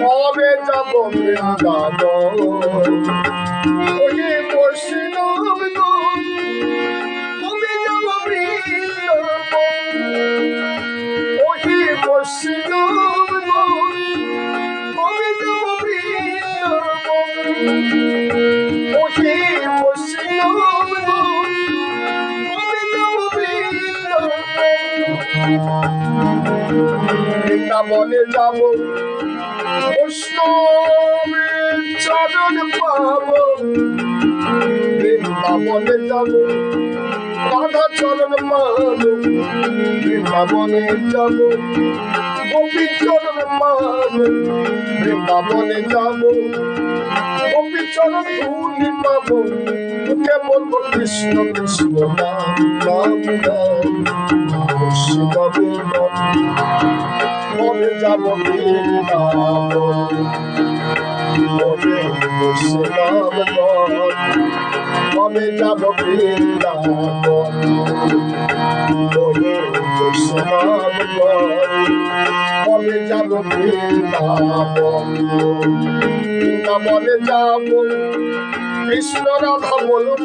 কবে যাব বৃন্দাবন ওহে বৈষ্ণব গো কবে যাব বৃন্দাবন ওহে বৈষ্ণব গো কবে যাব বৃন্দাবন ওহে বৈষ্ণব গো কবে যাব বৃন্দাবনে যাব বৈষ্ণবের চরণ পাব বৃন্দাবনে যাব রাধা চরণ পাব বৃন্দাবনে যাব গোপী চরণ পাব বৃন্দাবনে যাব গোপী চরণ ধুলি পাব মুখে বলব কৃষ্ণ কৃষ্ণ নাম নাম নাম বৈষ্ণব কবে যাব বৃন্দাবন ওহে বৈষ্ণব কবে যাব বৃন্দাবন ওহে বৈষ্ণব কবে যাব বৃন্দাবন বৃন্দাবনে যাব কৃষ্ণ রাধা বলব